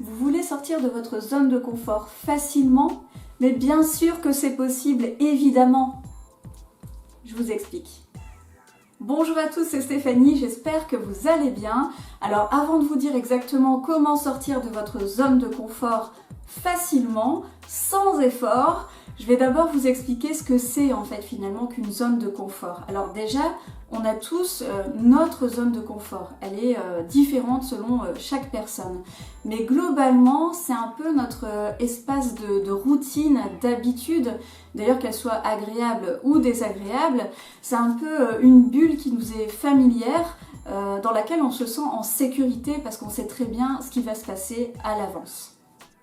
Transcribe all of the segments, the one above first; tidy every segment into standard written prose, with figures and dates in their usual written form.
Vous voulez sortir de votre zone de confort facilement? Mais bien sûr que c'est possible, évidemment. Je vous explique. Bonjour à tous, c'est Stéphanie, j'espère que vous allez bien. Alors avant de vous dire exactement comment sortir de votre zone de confort facilement, sans effort, je vais d'abord vous expliquer ce que c'est en fait finalement qu'une zone de confort. Alors déjà, on a tous notre zone de confort. Elle est différente selon chaque personne. Mais globalement, c'est un peu notre espace de routine, d'habitude, d'ailleurs qu'elle soit agréable ou désagréable. C'est un peu une bulle qui nous est familière, dans laquelle on se sent en sécurité parce qu'on sait très bien ce qui va se passer à l'avance.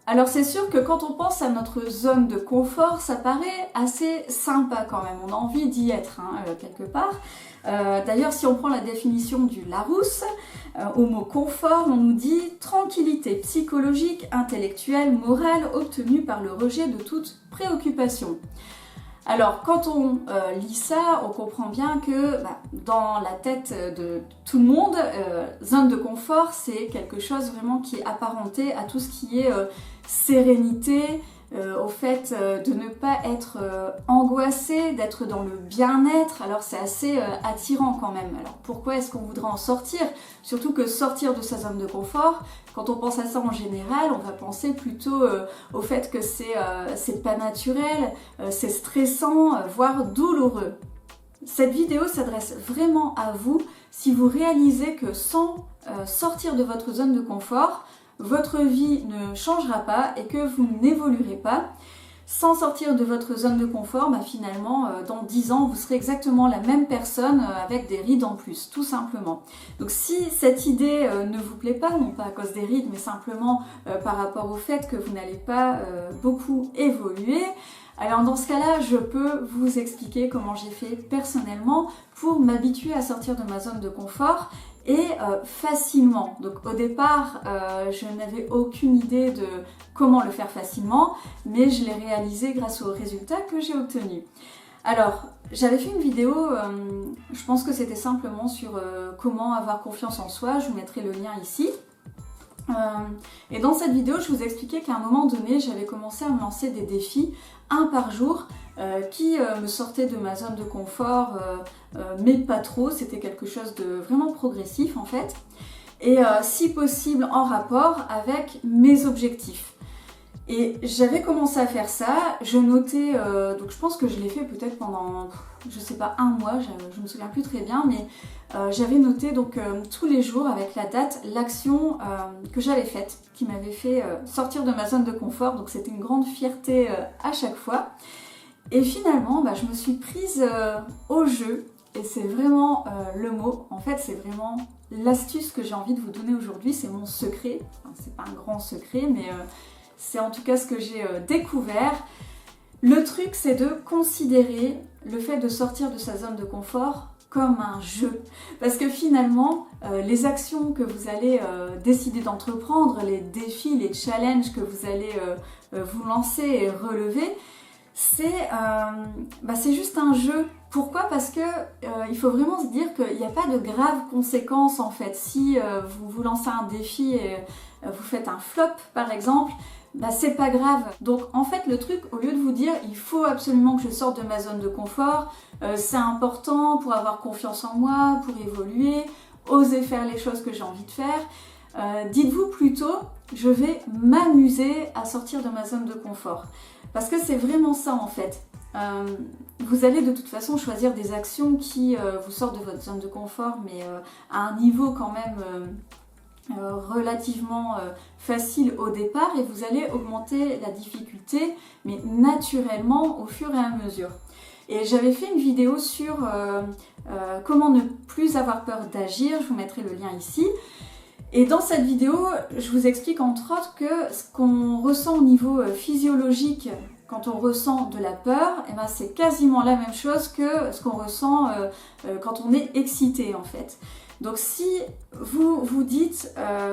Alors c'est sûr que quand on pense à notre zone de confort, ça paraît assez sympa quand même, on a envie d'y être quelque part. D'ailleurs si on prend la définition du Larousse, au mot confort, on nous dit tranquillité psychologique, intellectuelle, morale obtenue par le rejet de toute préoccupation. Alors quand on lit ça, on comprend bien que dans la tête de tout le monde, zone de confort c'est quelque chose vraiment qui est apparenté à tout ce qui est sérénité, au fait de ne pas être angoissé, d'être dans le bien-être. Alors c'est assez attirant quand même. Alors pourquoi est-ce qu'on voudrait en sortir? Surtout que sortir de sa zone de confort, quand on pense à ça en général, on va penser plutôt au fait que c'est pas naturel, c'est stressant, voire douloureux. Cette vidéo s'adresse vraiment à vous si vous réalisez que sans sortir de votre zone de confort, votre vie ne changera pas et que vous n'évoluerez pas. Sans sortir de votre zone de confort, finalement, dans 10 ans, vous serez exactement la même personne avec des rides en plus, tout simplement. Donc si cette idée ne vous plaît pas, non pas à cause des rides, mais simplement par rapport au fait que vous n'allez pas beaucoup évoluer, alors dans ce cas-là, je peux vous expliquer comment j'ai fait personnellement pour m'habituer à sortir de ma zone de confort et facilement. Donc au départ, je n'avais aucune idée de comment le faire facilement, mais je l'ai réalisé grâce aux résultats que j'ai obtenus. Alors, j'avais fait une vidéo, je pense que c'était simplement sur comment avoir confiance en soi, je vous mettrai le lien ici. Et dans cette vidéo, je vous expliquais qu'à un moment donné, j'avais commencé à me lancer des défis, un par jour, qui me sortaient de ma zone de confort, mais pas trop, c'était quelque chose de vraiment progressif en fait, et si possible en rapport avec mes objectifs. Et j'avais commencé à faire ça, je notais, donc je pense que je l'ai fait peut-être pendant, je sais pas, un mois, je me souviens plus très bien, mais j'avais noté donc tous les jours avec la date, l'action que j'avais faite, qui m'avait fait sortir de ma zone de confort, donc c'était une grande fierté à chaque fois. Et finalement, je me suis prise au jeu, et c'est vraiment le mot, en fait c'est vraiment l'astuce que j'ai envie de vous donner aujourd'hui, c'est mon secret, enfin, c'est pas un grand secret, mais c'est en tout cas ce que j'ai découvert. Le truc, c'est de considérer le fait de sortir de sa zone de confort comme un jeu. Parce que finalement, les actions que vous allez décider d'entreprendre, les défis, les challenges que vous allez vous lancer et relever, c'est juste un jeu. Pourquoi? Parce que il faut vraiment se dire qu'il n'y a pas de graves conséquences en fait. Si vous vous lancez un défi et vous faites un flop par exemple, c'est pas grave. Donc en fait le truc, au lieu de vous dire il faut absolument que je sorte de ma zone de confort, c'est important pour avoir confiance en moi, pour évoluer, oser faire les choses que j'ai envie de faire, dites-vous plutôt je vais m'amuser à sortir de ma zone de confort. Parce que c'est vraiment ça en fait. Vous allez de toute façon choisir des actions qui vous sortent de votre zone de confort, mais à un niveau quand même relativement facile au départ, et vous allez augmenter la difficulté, mais naturellement au fur et à mesure. Et j'avais fait une vidéo sur comment ne plus avoir peur d'agir, je vous mettrai le lien ici. Et dans cette vidéo, je vous explique entre autres que ce qu'on ressent au niveau physiologique quand on ressent de la peur, c'est quasiment la même chose que ce qu'on ressent quand on est excité en fait. Donc si vous vous dites,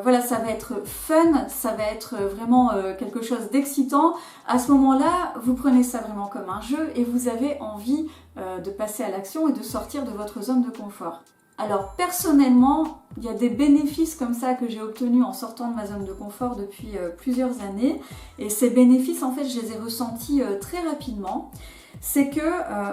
voilà, ça va être fun, ça va être vraiment quelque chose d'excitant, à ce moment-là, vous prenez ça vraiment comme un jeu et vous avez envie de passer à l'action et de sortir de votre zone de confort. Alors personnellement, il y a des bénéfices comme ça que j'ai obtenus en sortant de ma zone de confort depuis plusieurs années. Et ces bénéfices, en fait, je les ai ressentis très rapidement. C'est que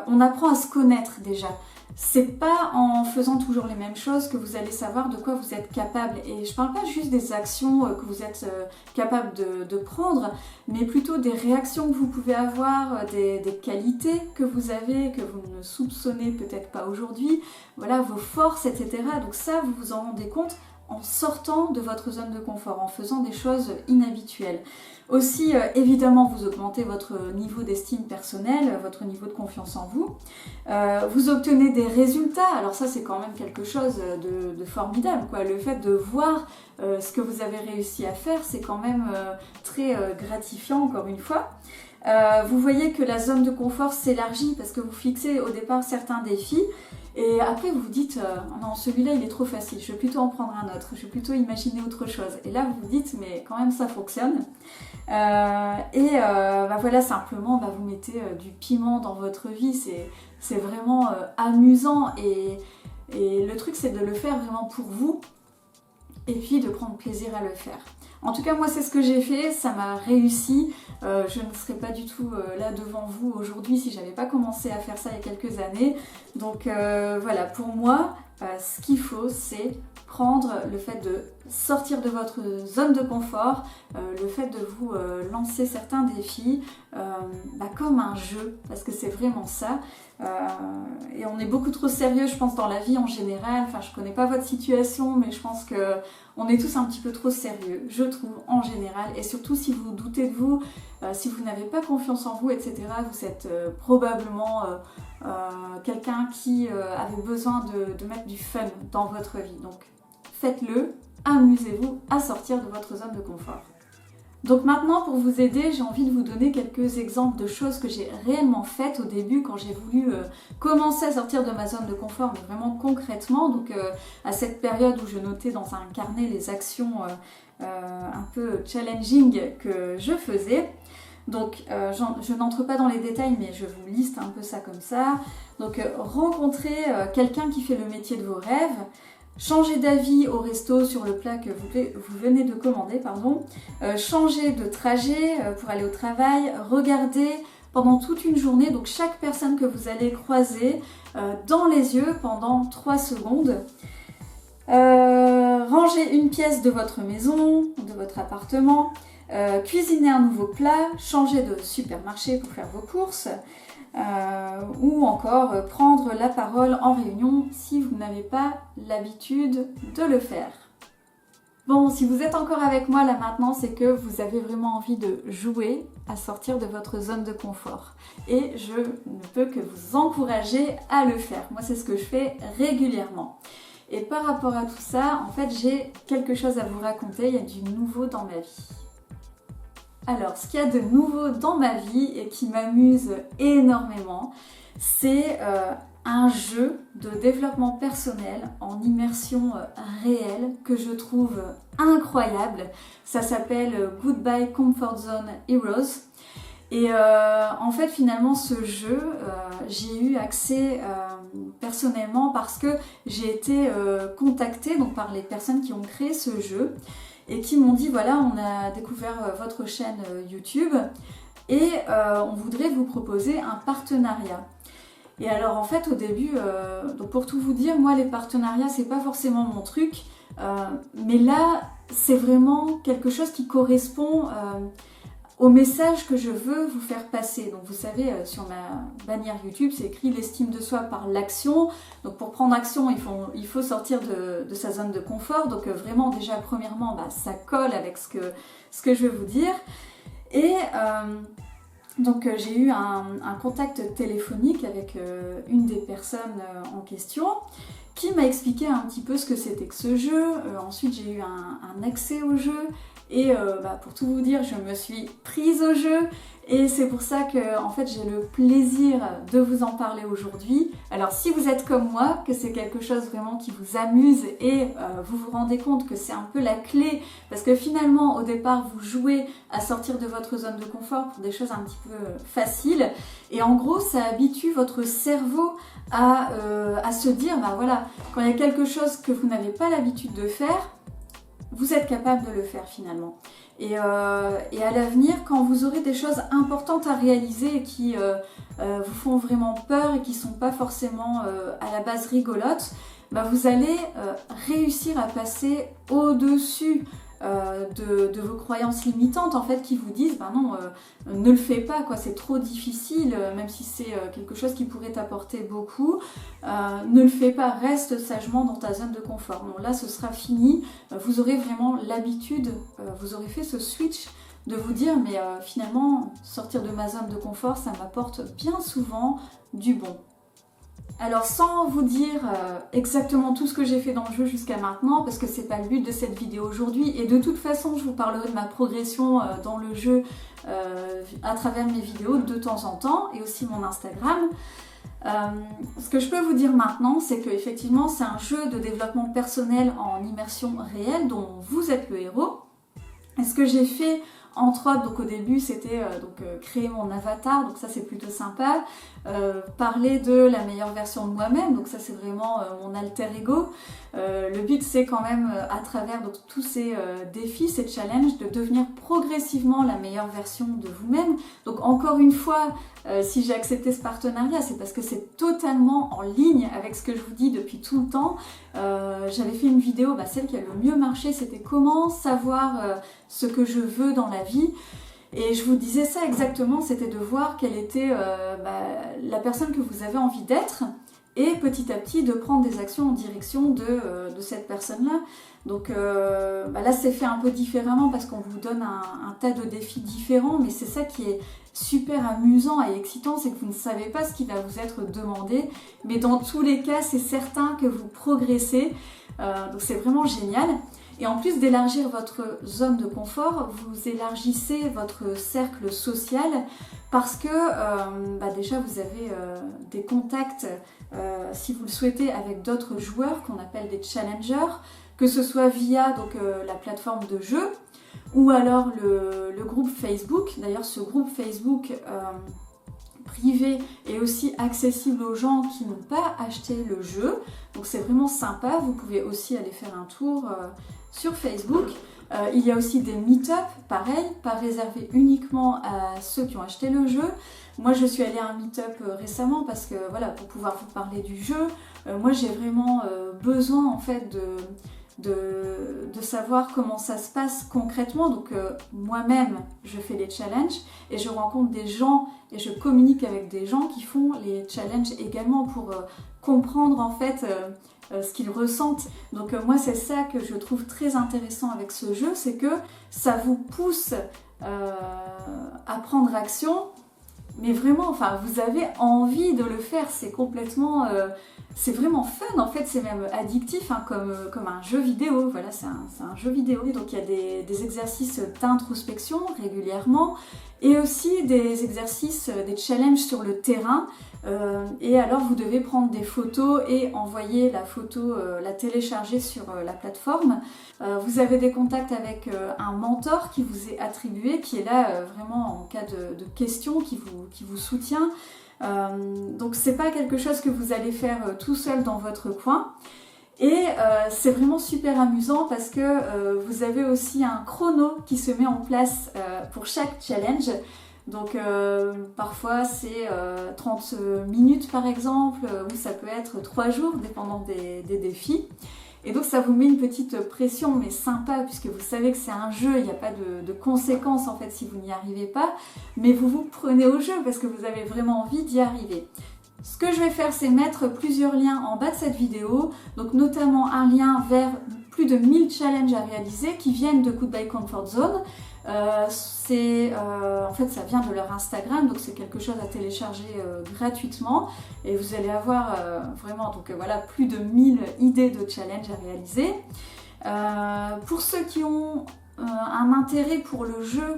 on apprend à se connaître déjà. C'est pas en faisant toujours les mêmes choses que vous allez savoir de quoi vous êtes capable. Et je parle pas juste des actions que vous êtes capable de prendre, mais plutôt des réactions que vous pouvez avoir, des qualités que vous avez, que vous ne soupçonnez peut-être pas aujourd'hui, voilà, vos forces, etc. Donc ça, vous vous en rendez compte en sortant de votre zone de confort, en faisant des choses inhabituelles. Aussi, évidemment, vous augmentez votre niveau d'estime personnelle, votre niveau de confiance en vous. Vous obtenez des résultats. Alors ça, c'est quand même quelque chose de formidable, quoi. Le fait de voir ce que vous avez réussi à faire, c'est quand même très gratifiant, encore une fois. Vous voyez que la zone de confort s'élargit parce que vous fixez au départ certains défis. Et après vous vous dites non, celui-là il est trop facile, je vais plutôt en prendre un autre, je vais plutôt imaginer autre chose. Et là vous vous dites mais quand même ça fonctionne. Voilà, simplement vous mettez du piment dans votre vie, c'est vraiment amusant et le truc c'est de le faire vraiment pour vous et puis de prendre plaisir à le faire. En tout cas, moi, c'est ce que j'ai fait, ça m'a réussi. Je ne serais pas du tout là devant vous aujourd'hui si j'avais pas commencé à faire ça il y a quelques années. Donc voilà, pour moi, ce qu'il faut, c'est prendre le fait de sortir de votre zone de confort, le fait de vous lancer certains défis comme un jeu, parce que c'est vraiment ça. Et on est beaucoup trop sérieux, je pense, dans la vie en général. Enfin, je connais pas votre situation, mais je pense que on est tous un petit peu trop sérieux, je trouve, en général. Et surtout, si vous doutez de vous, si vous n'avez pas confiance en vous, etc., vous êtes probablement quelqu'un qui avait besoin de mettre du fun dans votre vie. Donc, faites-le, amusez-vous à sortir de votre zone de confort. Donc maintenant, pour vous aider, j'ai envie de vous donner quelques exemples de choses que j'ai réellement faites au début quand j'ai voulu commencer à sortir de ma zone de confort, mais vraiment concrètement. Donc à cette période où je notais dans un carnet les actions un peu challenging que je faisais. Donc je n'entre pas dans les détails, mais je vous liste un peu ça comme ça. Donc rencontrer quelqu'un qui fait le métier de vos rêves. Changer d'avis au resto sur le plat que vous venez de commander, changer de trajet pour aller au travail, regarder pendant toute une journée, donc chaque personne que vous allez croiser dans les yeux pendant 3 secondes, ranger une pièce de votre maison, de votre appartement, cuisiner un nouveau plat, changer de supermarché pour faire vos courses, ou encore prendre la parole en réunion si vous n'avez pas l'habitude de le faire. Bon, si vous êtes encore avec moi là maintenant, c'est que vous avez vraiment envie de jouer à sortir de votre zone de confort. Et je ne peux que vous encourager à le faire. Moi, c'est ce que je fais régulièrement. Et par rapport à tout ça, en fait, j'ai quelque chose à vous raconter. Il y a du nouveau dans ma vie. Alors, ce qu'il y a de nouveau dans ma vie et qui m'amuse énormément, c'est un jeu de développement personnel en immersion réelle que je trouve incroyable. Ça s'appelle Goodbye Comfort Zone Heroes. Et en fait, finalement, ce jeu, j'ai eu accès personnellement parce que j'ai été contactée donc, par les personnes qui ont créé ce jeu et qui m'ont dit voilà, on a découvert votre chaîne YouTube et on voudrait vous proposer un partenariat. Et alors en fait au début, donc pour tout vous dire, moi les partenariats c'est pas forcément mon truc, mais là c'est vraiment quelque chose qui correspond au message que je veux vous faire passer. Donc vous savez, sur ma bannière YouTube, c'est écrit l'estime de soi par l'action. Donc pour prendre action, il faut sortir de sa zone de confort. Donc vraiment déjà premièrement, ça colle avec ce que je vais vous dire. Et donc j'ai eu un contact téléphonique avec une des personnes en question qui m'a expliqué un petit peu ce que c'était que ce jeu. Ensuite j'ai eu un accès au jeu. Et pour tout vous dire, je me suis prise au jeu, Et c'est pour ça que en fait j'ai le plaisir de vous en parler aujourd'hui. Alors si vous êtes comme moi, que c'est quelque chose vraiment qui vous amuse et vous vous rendez compte que c'est un peu la clé, parce que finalement au départ vous jouez à sortir de votre zone de confort pour des choses un petit peu faciles, et en gros ça habitue votre cerveau à se dire, bah voilà, quand il y a quelque chose que vous n'avez pas l'habitude de faire, vous êtes capable de le faire finalement. Et à l'avenir, quand vous aurez des choses importantes à réaliser et qui vous font vraiment peur et qui ne sont pas forcément à la base rigolotes, bah vous allez réussir à passer au-dessus de vos croyances limitantes en fait qui vous disent bah non, ne le fais pas quoi, c'est trop difficile, même si c'est quelque chose qui pourrait t'apporter beaucoup, ne le fais pas, reste sagement dans ta zone de confort. Non, là ce sera fini, vous aurez vraiment l'habitude, vous aurez fait ce switch de vous dire mais finalement sortir de ma zone de confort ça m'apporte bien souvent du bon. Alors sans vous dire exactement tout ce que j'ai fait dans le jeu jusqu'à maintenant, parce que c'est pas le but de cette vidéo aujourd'hui, et de toute façon je vous parlerai de ma progression dans le jeu à travers mes vidéos de temps en temps, et aussi mon Instagram. Ce que je peux vous dire maintenant, c'est qu'effectivement c'est un jeu de développement personnel en immersion réelle dont vous êtes le héros. Et ce que j'ai fait entre autres, donc au début c'était créer mon avatar, donc ça c'est plutôt sympa, parler de la meilleure version de moi-même, donc ça c'est vraiment mon alter ego. Le but c'est quand même à travers donc, tous ces défis, ces challenges, de devenir progressivement la meilleure version de vous-même. Donc encore une fois, si j'ai accepté ce partenariat, c'est parce que c'est totalement en ligne avec ce que je vous dis depuis tout le temps. J'avais fait une vidéo, celle qui a le mieux marché, c'était comment savoir ce que je veux dans la vie. Et je vous disais ça exactement, c'était de voir quelle était la personne que vous avez envie d'être, et petit à petit de prendre des actions en direction de cette personne-là. Donc là c'est fait un peu différemment parce qu'on vous donne un tas de défis différents, mais c'est ça qui est super amusant et excitant, c'est que vous ne savez pas ce qui va vous être demandé, mais dans tous les cas c'est certain que vous progressez, donc c'est vraiment génial. Et en plus d'élargir votre zone de confort, vous élargissez votre cercle social parce que déjà vous avez des contacts, si vous le souhaitez, avec d'autres joueurs qu'on appelle des challengers, que ce soit via la plateforme de jeu ou alors le groupe Facebook. D'ailleurs ce groupe Facebook privé est aussi accessible aux gens qui n'ont pas acheté le jeu, donc c'est vraiment sympa. Vous pouvez aussi aller faire un tour sur Facebook. Il y a aussi des meet-up, pareil, pas réservés uniquement à ceux qui ont acheté le jeu. Moi je suis allée à un meet-up récemment parce que voilà, pour pouvoir vous parler du jeu, moi j'ai vraiment besoin en fait de savoir comment ça se passe concrètement. Donc moi-même je fais les challenges et je rencontre des gens et je communique avec des gens qui font les challenges également pour comprendre en fait ce qu'ils ressentent. Donc moi c'est ça que je trouve très intéressant avec ce jeu, c'est que ça vous pousse à prendre action, mais vraiment, enfin vous avez envie de le faire, c'est complètement c'est vraiment fun en fait, c'est même addictif hein, comme un jeu vidéo. Voilà, c'est un jeu vidéo. Et donc il y a des exercices d'introspection régulièrement et aussi des exercices, des challenges sur le terrain. Et alors vous devez prendre des photos et envoyer la photo, la télécharger sur la plateforme. Vous avez des contacts avec un mentor qui vous est attribué, qui est là vraiment en cas de questions, qui vous soutient. Donc c'est pas quelque chose que vous allez faire tout seul dans votre coin. Et c'est vraiment super amusant parce que vous avez aussi un chrono qui se met en place pour chaque challenge. Donc parfois c'est 30 minutes par exemple, ou ça peut être 3 jours dépendant des défis. Et donc ça vous met une petite pression, mais sympa, puisque vous savez que c'est un jeu, il n'y a pas de conséquences en fait si vous n'y arrivez pas, mais vous vous prenez au jeu parce que vous avez vraiment envie d'y arriver. Ce que je vais faire, c'est mettre plusieurs liens en bas de cette vidéo, donc notamment un lien vers plus de 1000 challenges à réaliser qui viennent de Goodbye Comfort Zone. En fait ça vient de leur Instagram, donc c'est quelque chose à télécharger gratuitement et vous allez avoir vraiment voilà, plus de 1000 idées de challenges à réaliser. Pour ceux qui ont un intérêt pour le jeu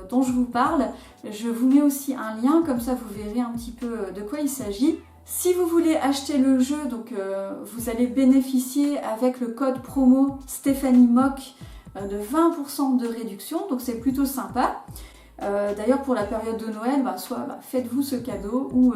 dont je vous parle, je vous mets aussi un lien, comme ça vous verrez un petit peu de quoi il s'agit. Si vous voulez acheter le jeu, donc vous allez bénéficier avec le code promo Stéphanie Mock de 20% de réduction, donc c'est plutôt sympa. D'ailleurs pour la période de Noël, soit faites-vous ce cadeau ou